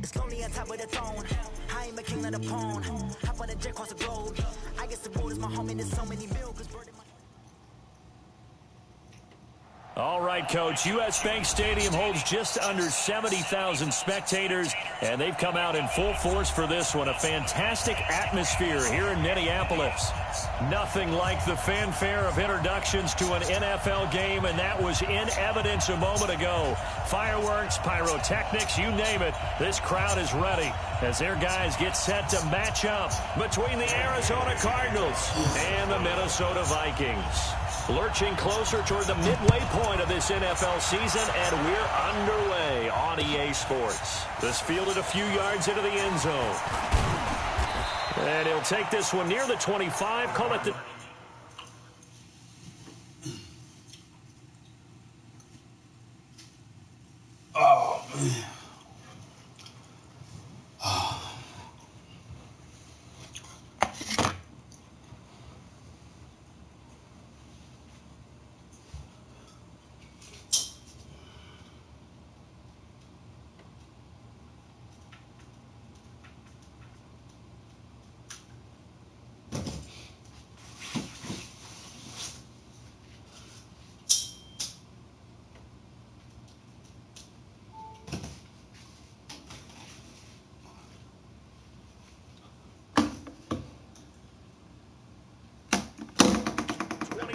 It's lonely on top of the throne. I am a king of the pawn. Hop on a jet across the globe. I guess the world is my home and there's so many milkers burning my... All right, Coach. U.S. Bank Stadium holds just under 70,000 spectators, and they've come out in full force for this one. A fantastic atmosphere here in Minneapolis. Nothing like the fanfare of introductions to an NFL game, and that was in evidence a moment ago. Fireworks, pyrotechnics, you name it. This crowd is ready as their guys get set to match up between the Arizona Cardinals and the Minnesota Vikings. Lurching closer toward the midway point of this NFL season, and we're underway on EA Sports. This fielded a few yards into the end zone. And he'll take this one near the 25, call it the... Oh, man. Oh.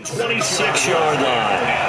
26-yard line.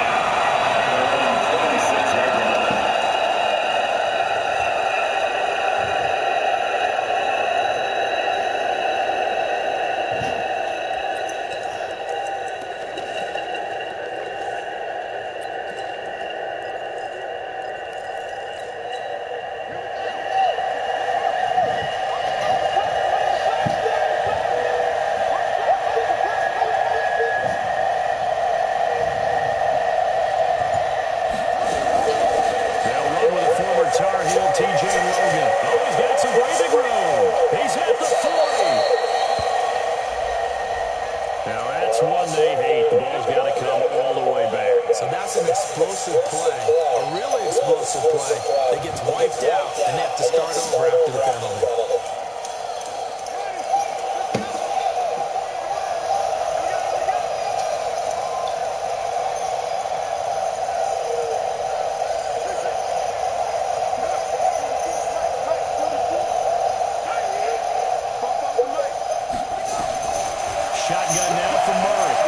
Shotgun now from Murray.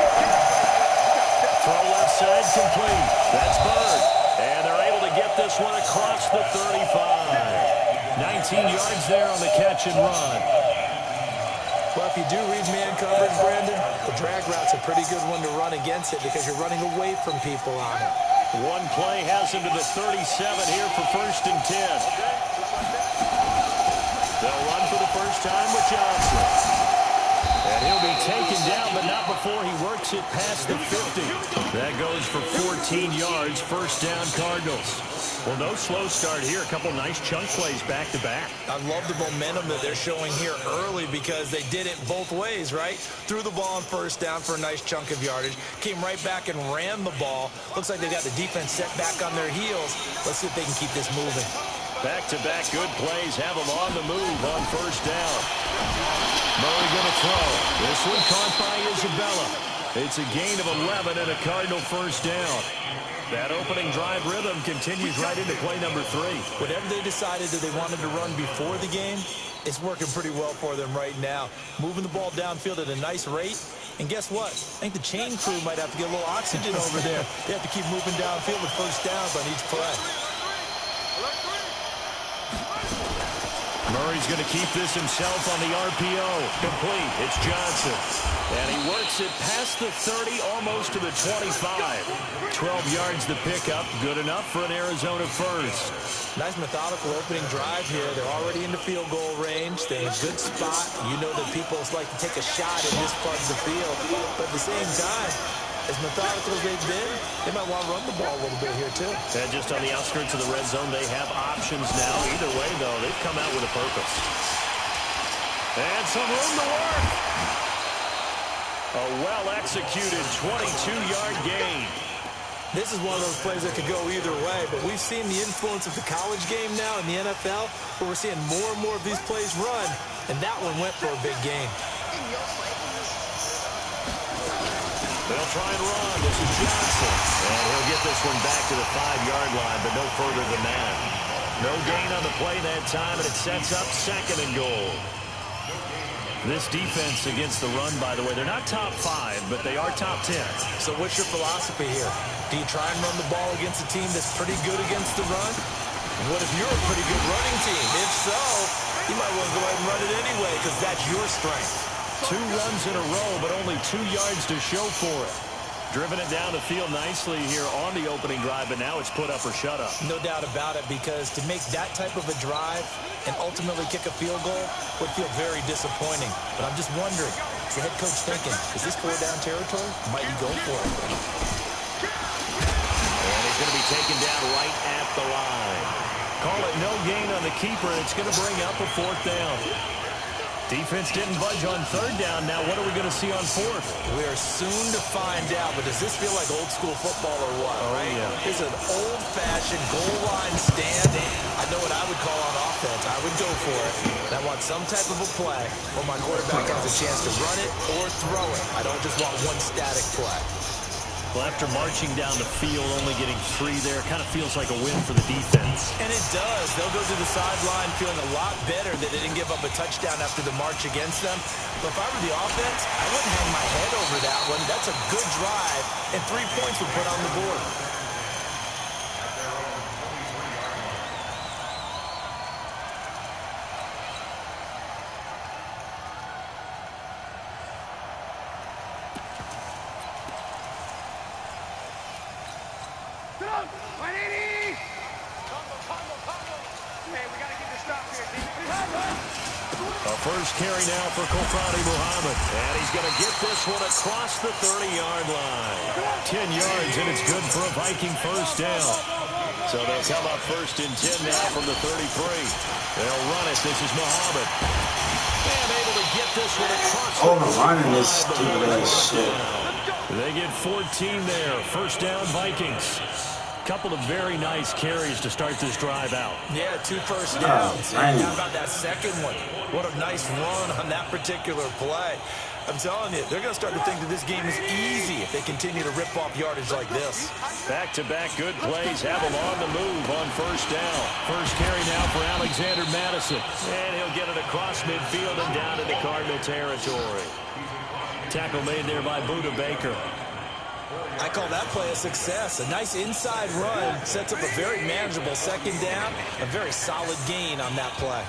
Throw left side complete. That's Bird. And they're able to get this one across the 35. 19 yards there on the catch and run. Well, if you do read man coverage, Brandon, the drag route's a pretty good one to run against it because you're running away from people on it. One play has him to the 37 here for 1st and 10. They'll run for the first time with Johnson. And he'll be taken down, but not before he works it past the 50. That goes for 14 yards, first down Cardinals. Well, no slow start here. A couple nice chunk plays back-to-back. I love the momentum that they're showing here early because they did it both ways, right? Threw the ball on first down for a nice chunk of yardage. Came right back and ran the ball. Looks like they got the defense set back on their heels. Let's see if they can keep this moving. Back-to-back good plays have them on the move on first down. Murray going to throw. This one caught by Isabella. It's a gain of 11 and a Cardinal first down. That opening drive rhythm continues right into play number 3. Whatever they decided that they wanted to run before the game, it's working pretty well for them right now. Moving the ball downfield at a nice rate. And guess what? I think the chain crew might have to get a little oxygen over there. They have to keep moving downfield with first downs on each play. Murray's going to keep this himself on the RPO. Complete. It's Johnson. And he works it past the 30, almost to the 25. 12 yards the pickup. Good enough for an Arizona first. Nice methodical opening drive here. They're already in the field goal range. They're in a good spot. You know that people like to take a shot in this part of the field. But at the same time, as methodical as they've been, they might want to run the ball a little bit here, too. And just on the outskirts of the red zone, they have options now. Either way, though, they've come out with a purpose. And some room to work. A well-executed 22-yard gain. This is one of those plays that could go either way, but we've seen the influence of the college game now in the NFL, where we're seeing more and more of these plays run, and that one went for a big gain. They'll try and run. This is Johnson. And he'll get this one back to the 5-yard line, but no further than that. No gain on the play that time, and it sets up 2nd and goal. This defense against the run, by the way, they're not top 5, but they are top 10. So what's your philosophy here? Do you try and run the ball against a team that's pretty good against the run? What if you're a pretty good running team? If so, you might want to go ahead and run it anyway because that's your strength. 2 runs in a row, but only 2 yards to show for it. Driven it down the field nicely here on the opening drive, but now it's put up or shut up. No doubt about it, because to make that type of a drive and ultimately kick a field goal would feel very disappointing. But I'm just wondering, is the head coach thinking, is this 4-down territory? Might he go for it? And he's going to be taken down right at the line. Call it no gain on the keeper, and it's going to bring up a 4th down. Defense didn't budge on 3rd down. Now what are we going to see on 4th? We are soon to find out, but does this feel like old school football or what, right? Yeah. This is an old-fashioned goal line stand. I know what I would call on offense. I would go for it. And I want some type of a play where my quarterback has a chance to run it or throw it. I don't just want one static play. Well, after marching down the field, only getting 3 there, it kind of feels like a win for the defense. And it does. They'll go to the sideline feeling a lot better that they didn't give up a touchdown after the march against them. But if I were the offense, I wouldn't hang my head over that one. That's a good drive, and 3 points would put on the board. A first carry now for Kofradi Muhammad. And he's going to get this one across the 30-yard line. 10 yards, and it's good for a Viking first down. So they'll come up 1st and 10 now from the 33. They'll run it. This is Muhammad. And able to get this one across the 35. They get 14 there. First down, Vikings. Couple of very nice carries to start this drive out. Yeah, 2 first downs. And how about that second one? What a nice run on that particular play. I'm telling you, they're going to start to think that this game is easy if they continue to rip off yardage like this. Back-to-back good plays have them on the move on first down. First carry now for Alexander Madison. And he'll get it across midfield and down into Cardinal territory. Tackle made there by Buda Baker. I call that play a success. A nice inside run sets up a very manageable 2nd down. A very solid gain on that play.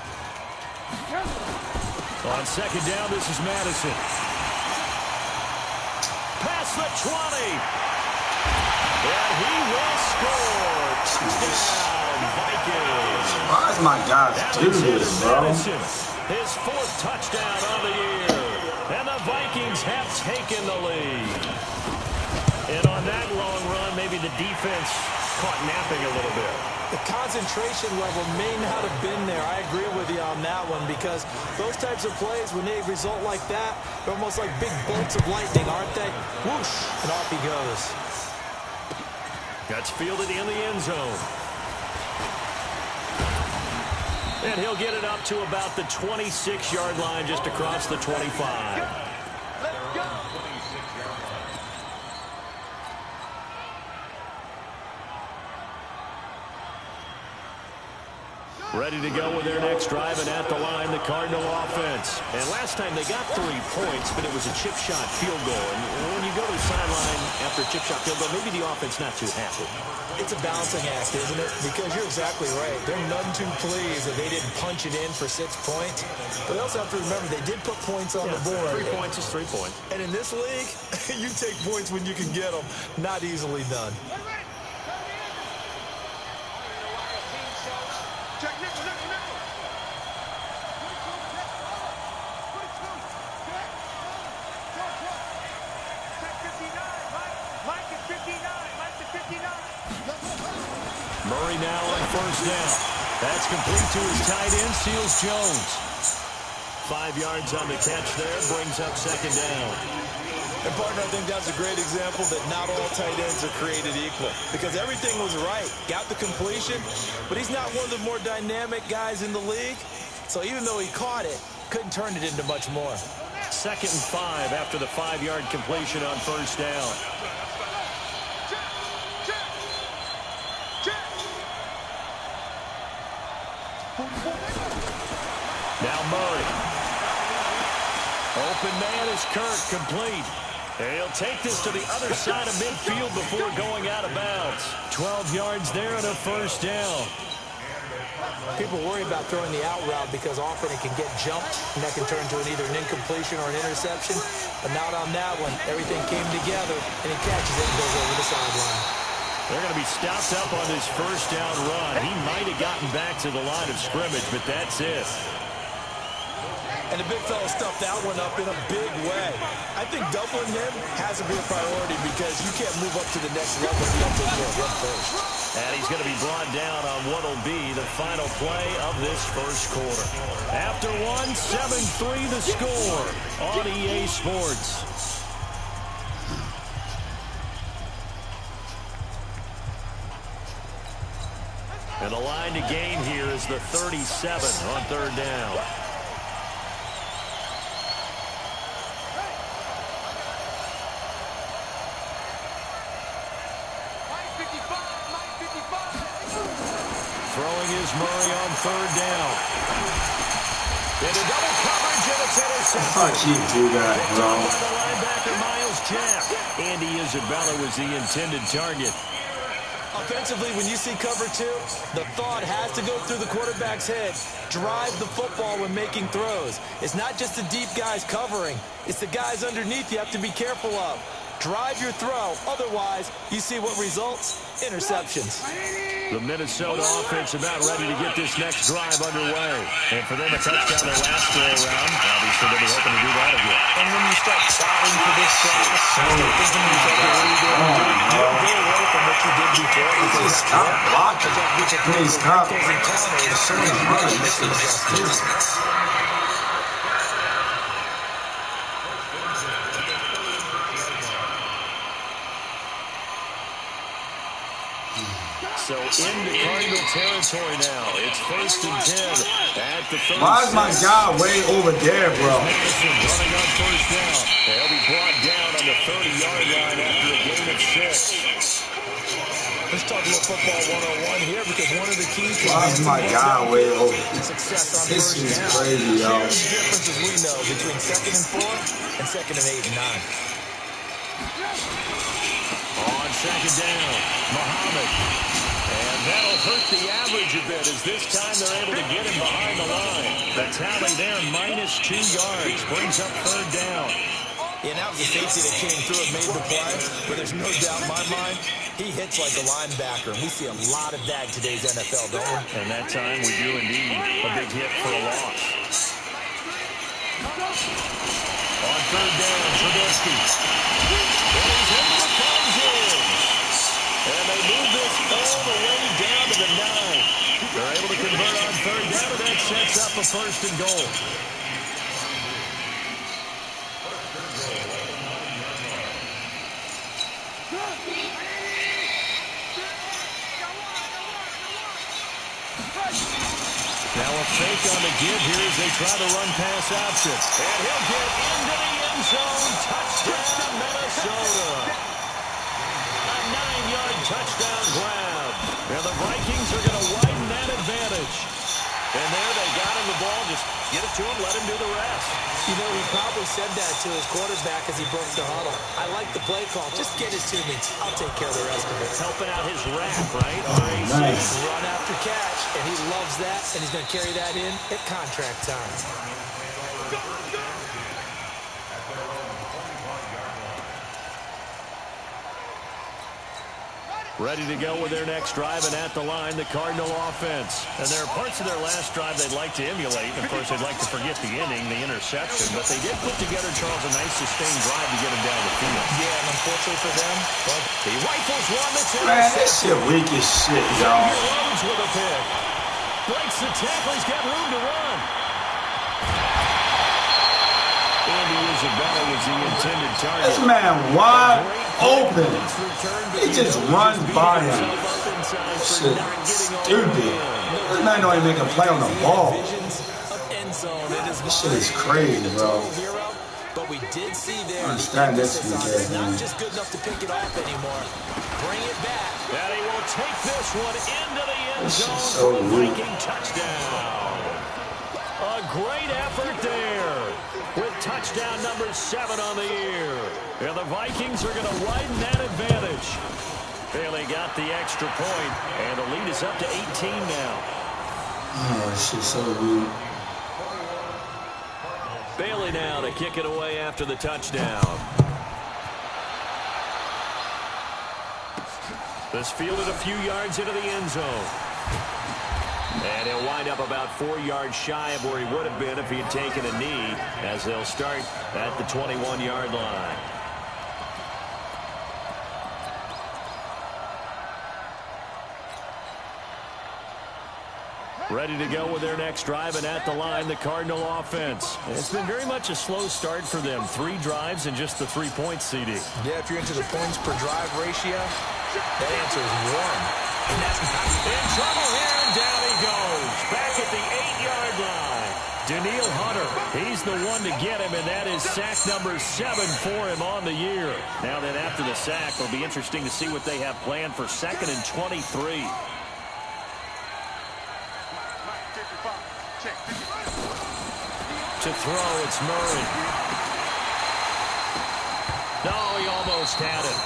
On 2nd down, this is Madison. Past the 20. And he will score. Touchdown, Vikings. Why is my guys do this, bro? His 4th touchdown of the year. And the Vikings have taken the lead. And on that long run, maybe the defense caught napping a little bit. The concentration level may not have been there. I agree with you on that one, because those types of plays, when they result like that, they're almost like big bolts of lightning, aren't they? Whoosh, and off he goes. That's fielded in the end zone. And he'll get it up to about the 26-yard line, just across the 25. Ready to go with their next drive, and at the line, the Cardinal offense. And last time they got 3 points, but it was a chip shot field goal. And when you go to the sideline after a chip shot field goal, maybe the offense not too happy. It's a balancing act, isn't it? Because you're exactly right. They're none too pleased that they didn't punch it in for 6 points. But they also have to remember they did put points on the board. 3 points is 3 points. And in this league, you take points when you can get them. Not easily done. Murray now on first down. That's complete to his tight end, Seals Jones. 5 yards on the catch there, brings up 2nd down. And, partner, I think that's a great example that not all tight ends are created equal because everything was right. Got the completion, but he's not one of the more dynamic guys in the league. So even though he caught it, couldn't turn it into much more. 2nd and 5 after the 5-yard completion on first down. Now Murray. Open man is Kirk, complete. He'll take this to the other side of midfield before going out of bounds. 12 yards there and a first down. People worry about throwing the out route because often it can get jumped, and that can turn to either an incompletion or an interception. But not on that one. Everything came together, and he catches it and goes over the sideline. They're going to be stopped up on this first down run. He might have gotten back to the line of scrimmage, but that's it. And the big fella stuffed that one up in a big way. I think doubling him has to be a priority because you can't move up to the next level if you don't take care of him first. And he's going to be brought down on what will be the final play of this first quarter. After one, 7-3 the score on EA Sports. And the line to gain here is the 37 on third down. Throwing is Murray on third down. Into double coverage, and it's intercepted. Fuck you do that, bro. By the linebacker, Miles Jack. Andy Isabella was the intended target. Offensively, when you see cover two, the thought has to go through the quarterback's head. Drive the football when making throws. It's not just the deep guys covering. It's the guys underneath you have to be careful of. Drive your throw. Otherwise, you see what results? Interceptions. The Minnesota offense about ready to get this next drive underway. And for them a touchdown their last go around, obviously they'll be hoping to do that again. And when you start plotting for this drive, you start thinking to yourself, what are you going to do? You don't go away from what you did before. Please stop blocking. Please stop. So into Cardinal territory now. It's 1st and 10 at the 36. Why is my guy way over there, bro? Madison running on first down. They'll be brought down on the 30-yard line after a gain of 6. Let's talk about football 101 here because one of the keys to Why is my guy way over? success on This first is down. crazy, yo. Here's the difference as we know between 2nd and 4 and 2nd and 8 and 9. On 2nd down, Muhammad. And that'll hurt the average a bit as this time they're able to get him behind the line. The tally there, -2 yards, brings up 3rd down. Yeah, that was a safety that came through and made the play, but there's no doubt in my mind, he hits like a linebacker, and we see a lot of that in today's NFL, don't we? And that time we do indeed a big hit for a loss. On 3rd down, Trubisky. And he's able to close in. And they move this all the way down to the 9. They're able to convert on 3rd down, and that sets up a 1st and goal. Now a fake on the give here as they try to run pass option. And he'll get into the end zone. Touchdown, Minnesota. A 9-yard touchdown grab. And the Vikings are going to widen that advantage. And there they got him the ball. Just get it to him, let him do the rest. You know, he probably said that to his quarterback as he broke the huddle. I like the play call. Just get it to me. I'll take care of the rest of it. Helping out his rap, right? Nice. Run after catch, and he loves that, and he's going to carry that in at contract time. Ready to go with their next drive, and at the line, the Cardinal offense. And there are parts of their last drive they'd like to emulate. And of course, they'd like to forget the inning, the interception. But they did put together, Charles, a nice sustained drive to get them down the field. Yeah, and unfortunately for them, But he rifles one that's Man, that shit weak as shit, y'all. Rhodes with a pick. Breaks the tackle. He's got room to run. Andy areas of battle was the intended target. This man wide open. He just runs by him. Shit, stupid. This man don't even make a play on the ball. This shit is crazy, bro. But we did see there. I understand this is not just good enough to pick it off anymore. Bring it back. And he will take this one into the end zone so for a Viking touchdown. A great effort there with touchdown number 7 on the year. And the Vikings are going to widen that advantage. Bailey got the extra point, and the lead is up to 18 now. Oh, this shit's so weird. Bailey now to kick it away after the touchdown. This fielded a few yards into the end zone. And he'll wind up about 4 yards shy of where he would have been if he had taken a knee, as they'll start at the 21-yard line. Ready to go with their next drive, and at the line, the Cardinal offense. It's been very much a slow start for them. 3 drives and just the 3 points, CD. Yeah, if you're into the points per drive ratio, that answer is 1. In trouble here, and down he goes. Back at the 8-yard line. Daniil Hunter, he's the one to get him, and that is sack number 7 for him on the year. Now then, after the sack, it'll be interesting to see what they have planned for 2nd and 23. To throw, it's Murray. No, he almost had it.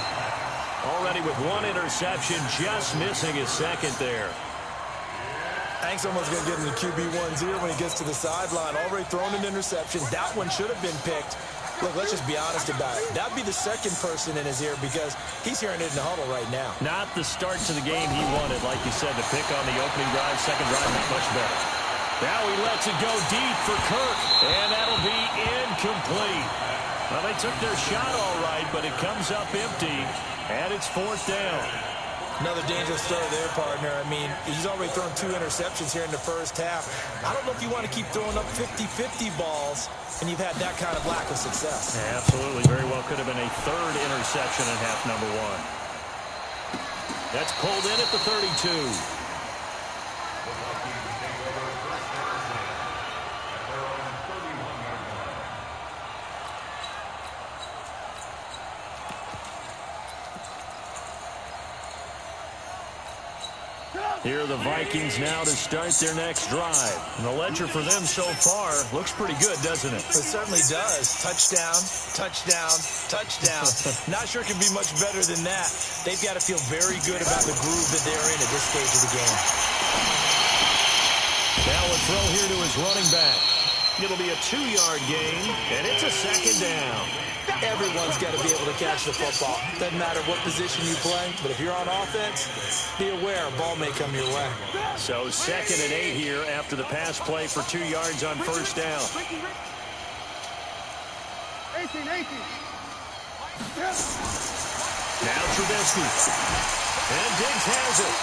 Already with 1 interception, just missing his 2nd there. I think someone's going to get him the QB1-0 when he gets to the sideline. Already thrown an interception. That one should have been picked. Look, let's just be honest about it. That'd be the 2nd person in his ear because he's hearing it in the huddle right now. Not the start to the game he wanted, like you said, to pick on the opening drive. 2nd drive, not much better. Now he lets it go deep for Kirk, and that'll be incomplete. Well, they took their shot all right, but it comes up empty, and it's 4th down. Another dangerous throw there, partner. I mean, he's already thrown 2 interceptions here in the first half. I don't know if you want to keep throwing up 50-50 balls, and you've had that kind of lack of success. Yeah, absolutely. Very well could have been a 3rd interception in half number 1. That's pulled in at the 32. Here are the Vikings now to start their next drive. And the ledger for them so far looks pretty good, doesn't it? It certainly does. Touchdown, touchdown, touchdown. Not sure it can be much better than that. They've got to feel very good about the groove that they're in at this stage of the game. Now a throw here to his running back. It'll be a 2-yard gain, and it's a 2nd down. Everyone's got to be able to catch the football. Doesn't matter what position you play, but if you're on offense, be aware a ball may come your way. So 2nd and 8 here after the pass play for 2 yards on 1st down. 18. Now Trubisky. And Diggs has it.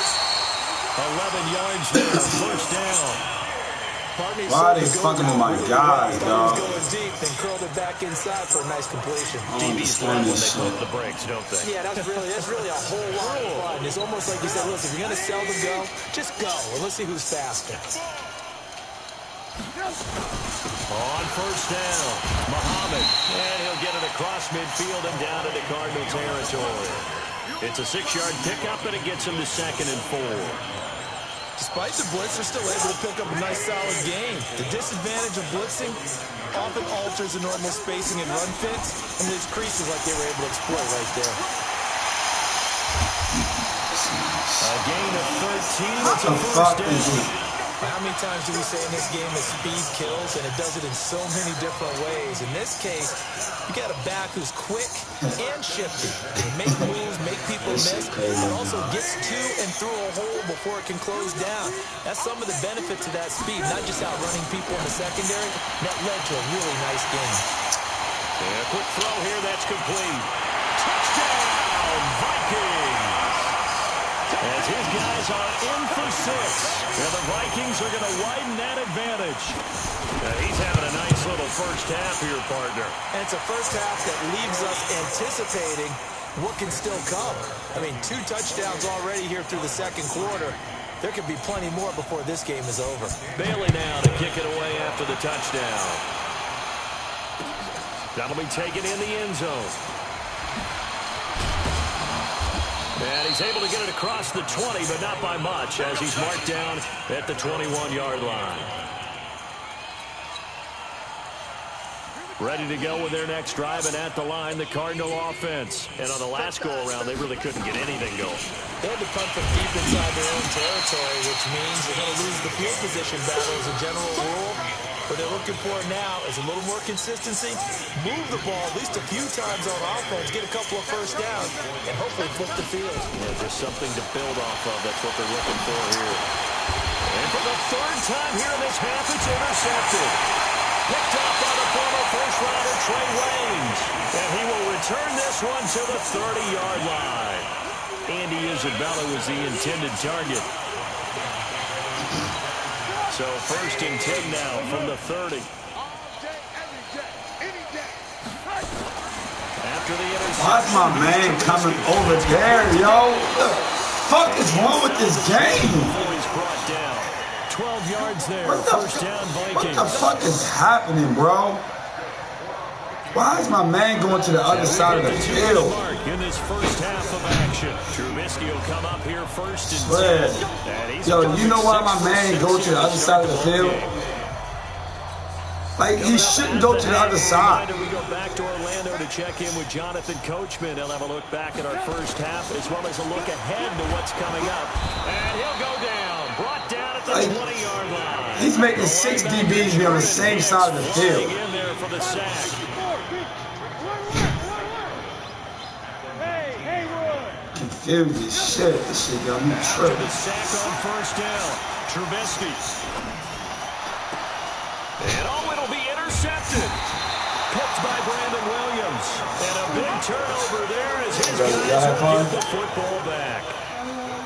11 yards there, 1st down. Why are they fucking with my guys, dog? Going deep and curled it back inside for a nice completion. DBs love when they pump the brakes, don't they? Yeah, that's really a whole lot of fun. It's almost like you said, listen, if you're going to seldom go, just go, and let's see who's faster. On 1st down, Muhammad, and he'll get it across midfield and down into Cardinal territory. It's a 6-yard pickup, and it gets him to 2nd and 4. Despite the blitz, they're still able to pick up a nice, solid game. The disadvantage of blitzing often alters the normal spacing and run fits, and leaves creases like they were able to exploit right there. A gain of 13. What the fuck is it? How many times do we say in this game that speed kills, and it does it in so many different ways? In this case, you got a back who's quick and shifty. Make moves, make people miss, and also gets to and through a hole before it can close down. That's some of the benefits of that speed, not just outrunning people in the secondary. That led to a really nice game. And a quick throw here, that's complete. Touchdown, Vikings! As as his guys are in for 6. And the Vikings are going to widen that advantage. He's having a nice little first half here, partner. And it's a first half that leaves us anticipating what can still come. I mean, 2 touchdowns already here through the second quarter. There could be plenty more before this game is over. Bailey now to kick it away after the touchdown. That'll be taken in the end zone. And he's able to get it across the 20, but not by much, as he's marked down at the 21-yard line. Ready to go with their next drive, and at the line, the Cardinal offense. And on the last go-around, they really couldn't get anything going. They had to punt from deep inside their own territory, which means they're going to lose the field position battle as a general rule. What they're looking for now is a little more consistency, move the ball at least a few times on offense, get a couple of first downs, and hopefully flip the field. Yeah, just something to build off of. That's what they're looking for here. And for the 3rd time here in this half, it's intercepted. Picked up by the former first-rounder Trey Waynes. And he will return this one to the 30-yard line. Andy Isabella was the intended target. So 1st and 10 now from the 30. After the interception. Why's my man coming over there, yo? What the fuck is wrong with this game? He's brought down. 12 yards there. First down, Vikings. What the fuck is happening, bro? Why is my man going to the other side of the field? In this first half of action, Trubisky will come up here 1st and 10. Yo, you know why my man go to the other side of the field? Like, he shouldn't go to the other side. We go back to Orlando to check in with Jonathan Coachman. He'll have a look back at our first half as well as a look ahead to what's coming up. And he'll go down. Brought down at the 20-yard line. He's making 6 DBs be on the same side of the field. In there for the sack. Confused as shit. This shit got me tripping. The sack on first down. Trubisky. And it'll be intercepted. Picked by Brandon Williams. And a big turnover there as his guys will get the football back.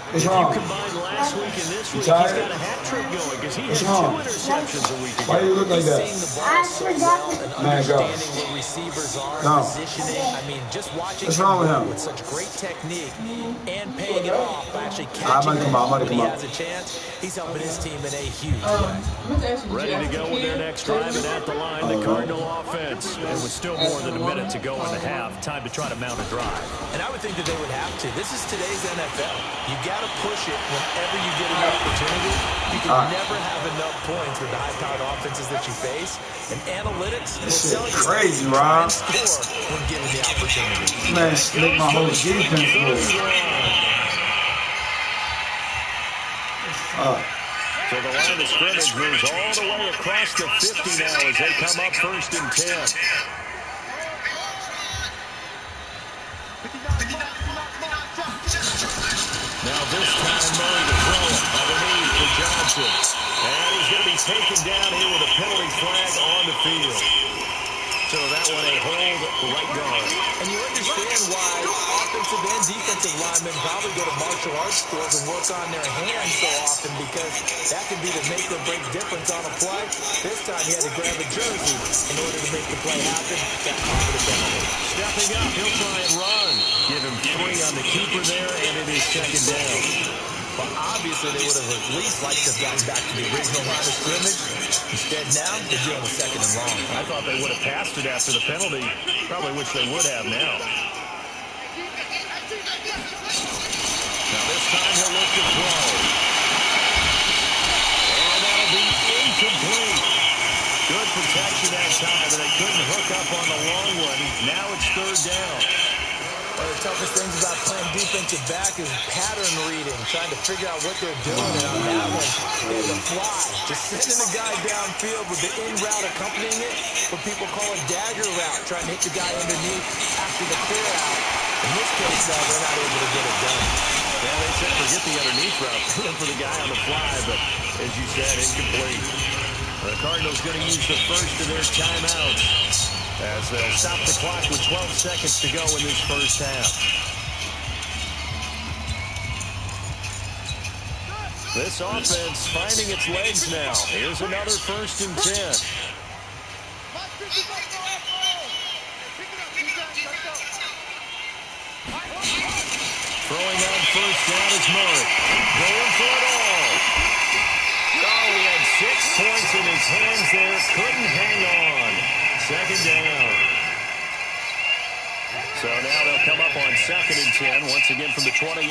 What's wrong? You combine last week and this week, he's tired? got a hat trick going because he had 2 interceptions a week ago. Why do you look like that? Seeing the ball so well and Man, go. understanding where receivers are, positioning. I mean, just watching What's wrong with him? with such great technique and paying it off by actually I'm catching gonna come out, when he has a chance. He's helping his team in a huge way. Ready to go with their next drive, and at the line, the Cardinal offense. And with still more than a minute to go in the half, time to try to mount a drive. And I would think that they would have to. This is today's NFL. You got to push it whenever you get an opportunity. You can never have enough points with the high-powered offenses that you face. And analytics will This tell shit you crazy, Rob. score when given the opportunity. Man, slick my whole defense move. So the line of scrimmage moves all the way across the 50 now as they come up 1st and 10. Now this time Murray to throw it underneath for Johnson. And he's going to be taken down here with a penalty flag on the field. So that one a hold right guard. And you understand why offensive and defensive linemen probably go to martial arts schools and work on their hands so often, because that can be the make or break difference on a play. This time he had to grab a jersey in order to make the play happen. Got caught with a penalty. Stepping up, he'll try and run. Give him 3 on the keeper there, and it is 2nd down. But obviously they would have at least liked to have gotten back to the original line of scrimmage. Instead now, they're dealing with 2nd and long. I thought they would have passed it after the penalty. Probably wish they would have now. Now this time he'll look to throw. And that'll be incomplete. Good protection that time, and they couldn't hook up on the long one. Now it's 3rd down. One of the toughest things about playing defensive back is pattern reading, trying to figure out what they're doing. And on that one, they had to fly. Just sending the guy downfield with the in route accompanying it, what people call a dagger route, trying to hit the guy underneath after the clear out. In this case, they're not able to get it done. Yeah, they said forget the underneath route for the guy on the fly, but as you said, incomplete. The Cardinals going to use the first of their timeouts as they'll stop the clock with 12 seconds to go in this first half. This offense finding its legs now. Here's another 1st and 10. Throwing on 1st down is Murray. Going for it all. Oh, he had 6 points in his hands there. Couldn't hang on. 2nd down. So now they'll come up on 2nd and 10. Once again from the 28.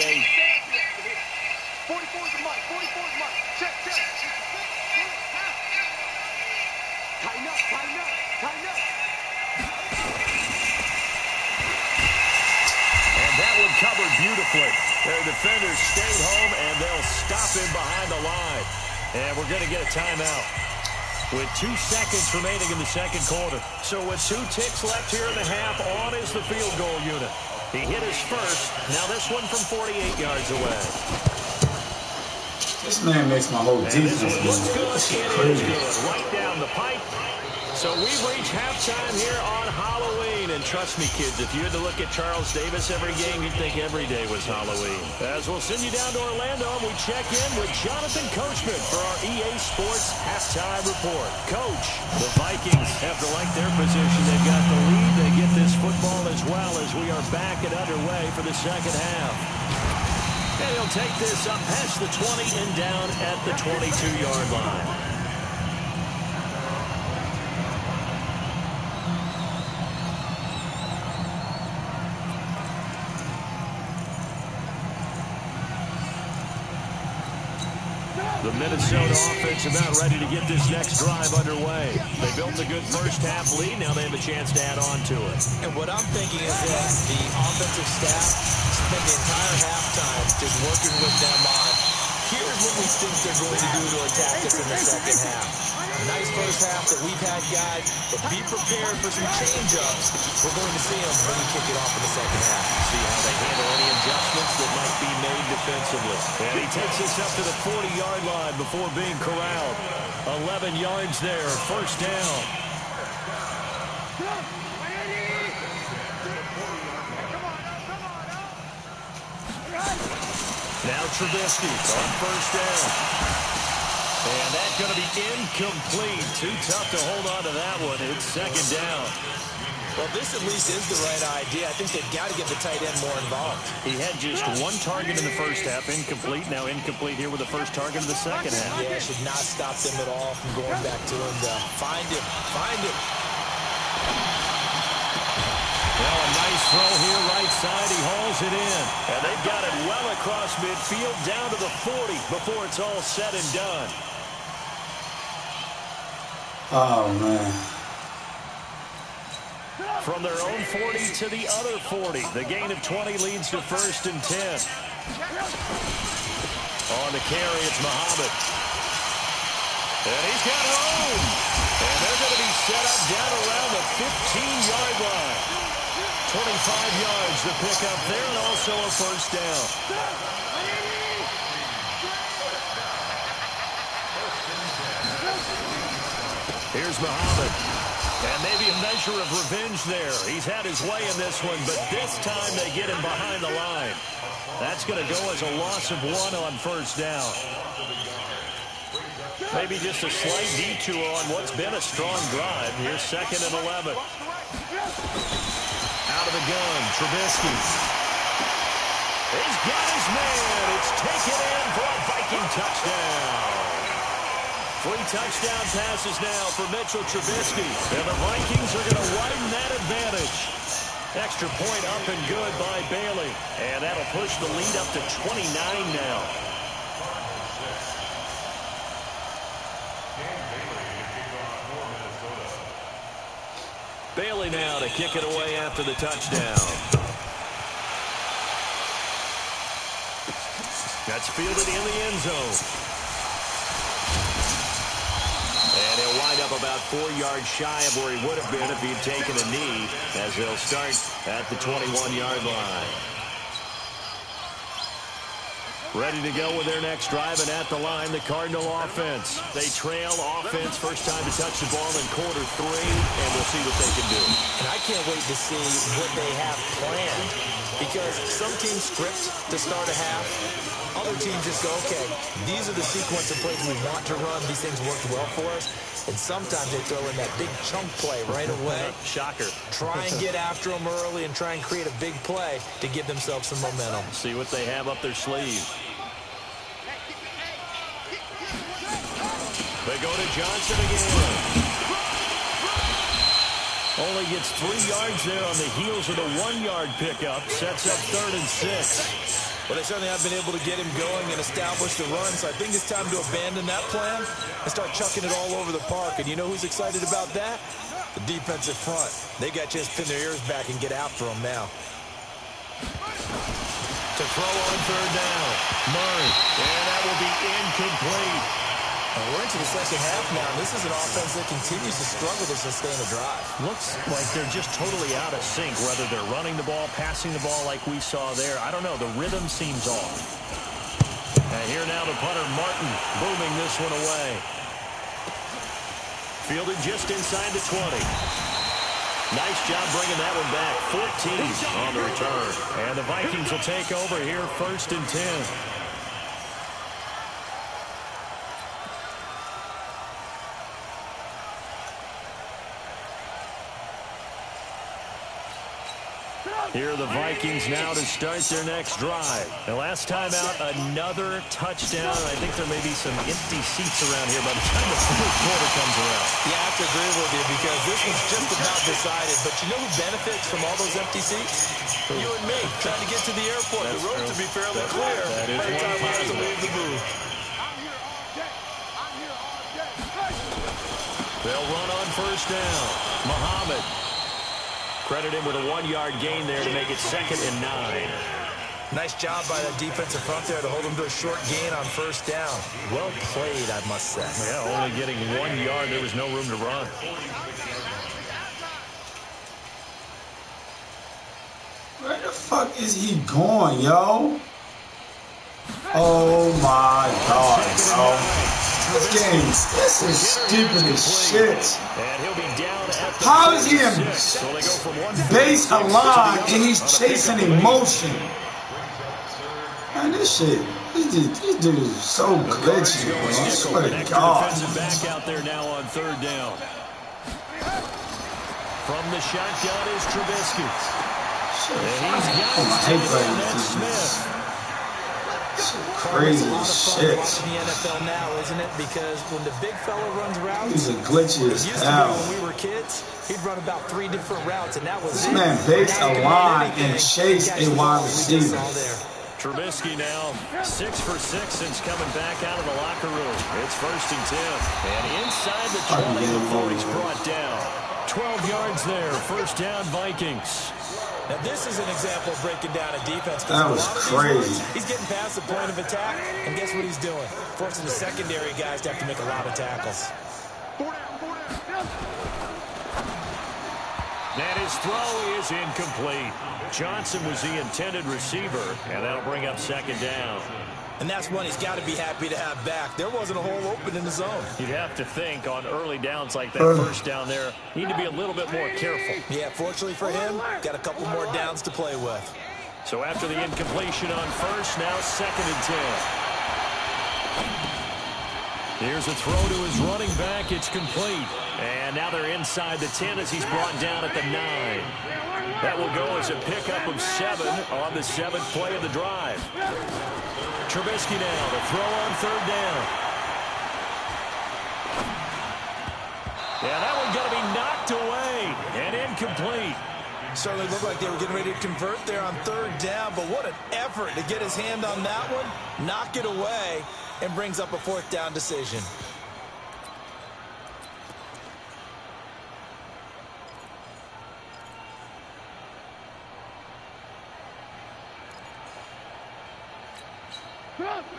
44's the mark. 44's mark. Check, check. Tighten up, tighten up, tighten up. And that one covered beautifully. Their defenders stayed home, and they'll stop him behind the line. And we're going to get a timeout with 2 seconds remaining in the 2nd quarter. So with 2 ticks left here in the half, on is the field goal unit. He hit his first. Now this one from 48 yards away. This man makes my whole defense looks good. This is It crazy. is good. Right down the pipe. So we've reached halftime here on Halloween. And trust me, kids, if you had to look at Charles Davis every game, you'd think every day was Halloween. As we'll send you down to Orlando, and we check in with Jonathan Coachman for our EA Sports Halftime Report. Coach, the Vikings have to like their position. They've got the lead. They get this football as well as we are back and underway for the 2nd half. And he'll take this up past the 20 and down at the 22-yard line. The Minnesota offense about ready to get this next drive underway. They built a good 1st half lead. Now they have a chance to add on to it. And what I'm thinking is that the offensive staff spent the entire halftime just working with them on, here's what we think they're going to do to attack us in the 2nd half. Nice 1st half that we've had, guys, but be prepared for some change-ups. We're going to see them when we kick it off in the 2nd half. See how they handle any adjustments that might be made defensively. And he takes us up to the 40-yard line before being corralled. 11 yards there, 1st down. Now Trubisky on 1st down. And that's going to be incomplete. Too tough to hold on to that one. It's 2nd down. Well, this at least is the right idea. I think they've got to get the tight end more involved. He had just 1 target in the 1st half, incomplete. Now incomplete here with the 1st target of the 2nd half. Yeah, should not stop them at all from going back to him to find him. Find him. Well, a nice throw here, right side. He hauls it in. And they've got it well across midfield, down to the 40 before it's all said and done. Oh, man. From their own 40 to the other 40. The gain of 20 leads to 1st and 10. On the carry, it's Muhammad. And he's got room. And they're going to be set up down around the 15-yard line. 25 yards to pick up there, and also a 1st down. Here's Muhammad. And maybe a measure of revenge there. He's had his way in this one, but this time they get him behind the line. That's going to go as a loss of 1 on 1st down. Maybe just a slight detour on what's been a strong drive. Here's 2nd and 11. Out of the gun, Trubisky. He's got his man. It's taken in for a Viking touchdown. 3 touchdown passes now for Mitchell Trubisky. And the Vikings are going to widen that advantage. Extra point up and good by Bailey. And that'll push the lead up to 29 now. Bailey now to kick it away after the touchdown. That's fielded in the end zone. And he'll wind up about 4 yards shy of where he would have been if he'd taken a knee, as they'll start at the 21-yard line. Ready to go with their next drive, and at the line, the Cardinal offense. They trail offense, first time to touch the ball in quarter 3, and we'll see what they can do. And I can't wait to see what they have planned because some teams script to start a half. Other teams just go, okay, these are the sequence of plays we want to run. These things worked well for us. And sometimes they throw in that big chunk play right away. Shocker. Try and get after them early and try and create a big play to give themselves some momentum. See what they have up their sleeve. They go to Johnson again. Only gets 3 yards there on the heels of the 1-yard pickup. Sets up 3rd and 6. Well, they certainly have been able to get him going and establish the run, so I think it's time to abandon that plan and start chucking it all over the park. And you know who's excited about that? The defensive front. They got a chance to pin their ears back and get after him now. To throw on 3rd down. Murray. And that will be incomplete. We're into the second half now. This is an offense that continues to struggle to sustain a drive. Looks like they're just totally out of sync, whether they're running the ball, passing the ball like we saw there. I don't know. The rhythm seems off. And here now the punter, Martin, booming this one away. Fielded just inside the 20. Nice job bringing that one back. 14 on the return. And the Vikings will take over here, 1st and 10. Here are the Vikings now to start their next drive. The last time out, another touchdown. I think there may be some empty seats around here by the time the 4th quarter comes around. Yeah, I have to agree with you because this one's just about decided. But you know who benefits from all those empty seats? You and me, trying to get to the airport. The road to be fairly clear. That is every time we have to leave the booth. They'll run on 1st down. Muhammad. Credit him with a 1-yard gain there to make it 2nd and 9. Nice job by that defensive front there to hold him to a short gain on 1st down. Well played, I must say. Yeah, only getting 1 yard. There was no room to run. Where the fuck is he going, yo? Oh my God, yo. This is stupid as shit. And he'll be down at the How is he in so they go from one base alive and he's chasing emotion? Man, this dude is so glitchy, bro. I swear to God. Defensive back out there now on 3rd down. From the shotgun is Trubisky. And he's got his Smith. Crazy shit. In the NFL now, isn't it? Because when the big fella runs routes, he's a glitchy as hell. When we were kids, he'd run about 3 different routes, and that was this man base a line and chase a wide receiver. Trubisky now 6 for 6 since coming back out of the locker room. It's 1st and 10, and inside the 20 before he's brought down. 12 yards there. 1st down, Vikings. Now, this is an example of breaking down a defense. That was crazy. He's getting past the point of attack, and guess what he's doing? Forcing the secondary guys to have to make a lot of tackles. And his throw is incomplete. Johnson was the intended receiver, and that'll bring up 2nd down. And that's one he's got to be happy to have back. There wasn't a hole open in the zone. You'd have to think on early downs like that 1st down there, need to be a little bit more careful. Yeah, fortunately for him, got a couple more downs to play with. So after the incompletion on 1st, now 2nd and 10. Here's a throw to his running back. It's complete. And now they're inside the 10 as he's brought down at the 9. That will go as a pickup of 7 on the 7th play of the drive. Trubisky now to throw on 3rd down. Yeah, that one going to be knocked away and incomplete. Certainly looked like they were getting ready to convert there on 3rd down, but what an effort to get his hand on that one, knock it away, and brings up a 4th down decision.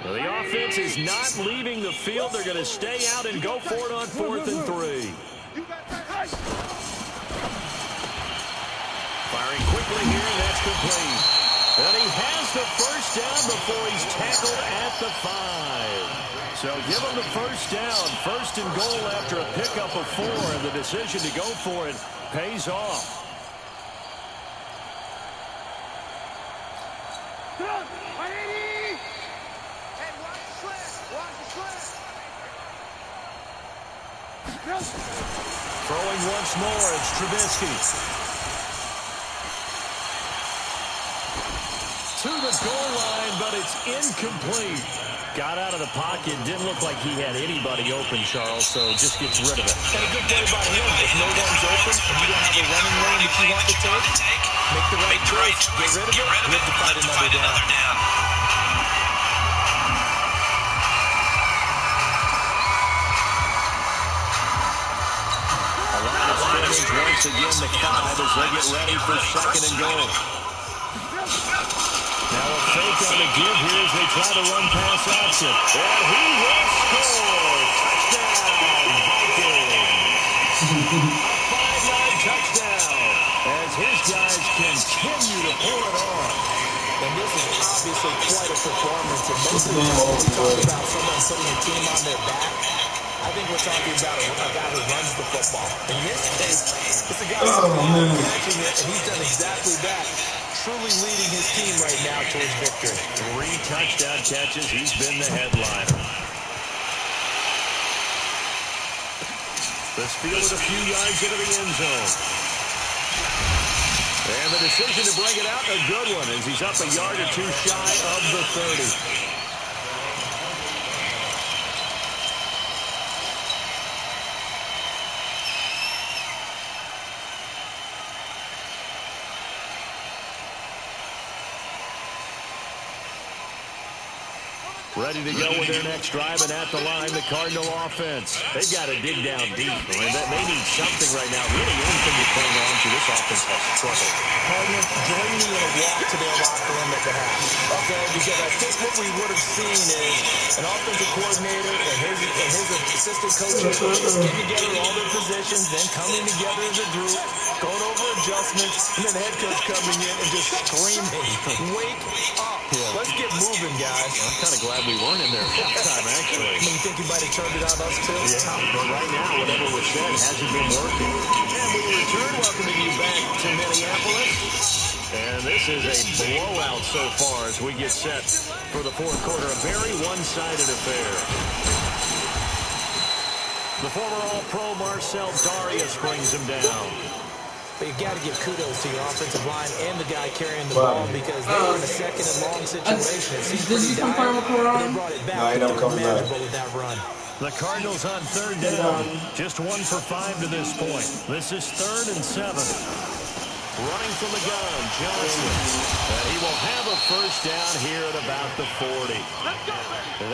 Well, the offense is not leaving the field. They're going to stay out and go for it on 4th and 3. Firing quickly here, and that's complete. And he has the 1st down before he's tackled at the 5. So give him the 1st down. 1st and goal after a pickup of 4, and the decision to go for it pays off. And watch the slant. Watch the slant. Throwing once more, it's Trubisky. To the goal line, but it's incomplete. Got out of the pocket. Didn't look like he had anybody open, Charles, so just gets rid of it. And a good play by him. If no one's open and you don't have a running lane that you want to take, make the right choice. Get rid of it. You have to fight another down. A line of scrimmage once again, the 5 as they get ready for second and goal. Now a fake on the give here as they try to run pass option. And he will score. Touchdown, Vikings. A 5-yard touchdown as his guys continue to pull it off. And this is obviously quite a performance. And most of the time when we talk about someone putting a team on their back, I think we're talking about a guy who runs the football. In this case, it's a guy who's catching it, and he's done exactly that. Truly leading his team right now towards victory. 3 touchdown catches. He's been the headliner. This fielded a few yards into the end zone. And the decision to bring it out, a good one, as he's up a yard or 2 shy of the 30. Ready to go with their next drive, and at the line, the Cardinal offense. They've got to dig down deep. I mean, they need something right now. Really anything to cling on to. This offense has trouble. Cardinal, join me in a walk to their locker room at the half. Okay, because I think what we would have seen is an offensive coordinator and his assistant coaching crew getting together all their positions, then coming together as a group, going over adjustments, and then the head coach coming in and just screaming, "Wake up! Let's get moving, guys." I'm kind of glad we weren't in there at halftime, actually. You think you might have turned it on us, too? Yeah, but right now, whatever was said hasn't been working. And we return, welcoming you back to Minneapolis. And this is a blowout so far as we get set for the fourth quarter. A very one-sided affair. The former All-Pro Marcel Darius brings him down. But you got to give kudos to your offensive line and the guy carrying the ball because they were in a second and long situation. It seemed pretty dire, but they brought it back. They were manageable with that run. The Cardinals on third down. Just 1 for 5 to this point. This is 3rd and 7. Running from the gun, Johnson. And he will have a first down here at about the 40.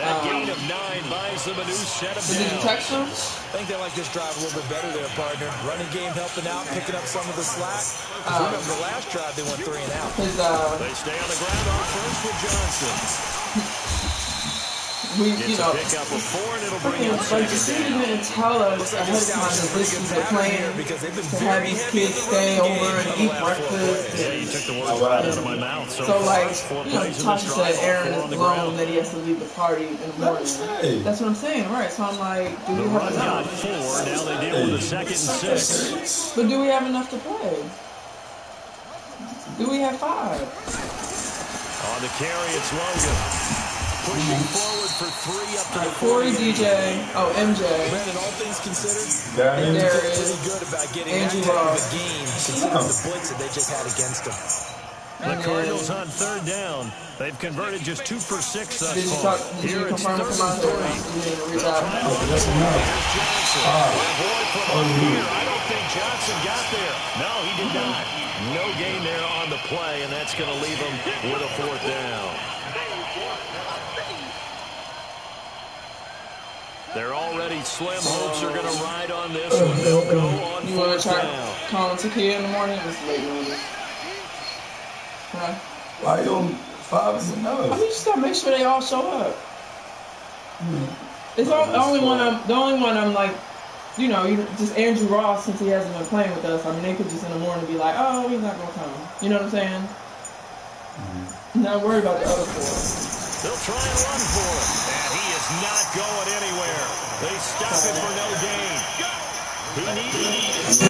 That gain of 9 buys them a new set of downs. Did you text him? I think they like this drive a little bit better there, partner. Running game helping out, picking up some of the slack. Remember the last drive, they went 3 and out. They stay on the ground on first with Johnson. Gets a pickup of 4, and it'll bring up like the city didn't tell us ahead of time that this was a plan to have these kids stay over and eat breakfast. Yeah, you took the words right out of my mouth. So like, Tasha said Aaron is blown that he has to leave the party in the morning. That's what I'm saying, right? So I'm like, do we have enough? 4, now they deal with a 2nd and 6. But do we have enough to play? Do we have 5? On the carry, it's Logan. Pushing forward for 3 up to the 40 DJ. Oh, MJ. Brandon, all things considered, And there pretty is good about getting Andrew that type of Ross. a game considering the blitz that they just had against them. The Cardinals on third down. They've converted just 2 for 6 thus far. Did you confirm it? Johnson. I don't think Johnson got there. No, he did not. No gain there on the play, and that's going to leave him with a 4th down. They're already slim. Hopes are going to ride on this one. They'll go on You want to 4th try down. calling Takia in the morning? It's late notice. Huh? Why you on 5 is enough? I mean, just gotta make sure they all show up. It's the only one I'm like, you know, just Andrew Ross, since he hasn't been playing with us. I mean, they could just in the morning be like, oh, he's not gonna come. You know what I'm saying? Not worried about the other 4. They'll try and run for it. And he is not going anywhere. They stop it for no gain. He needs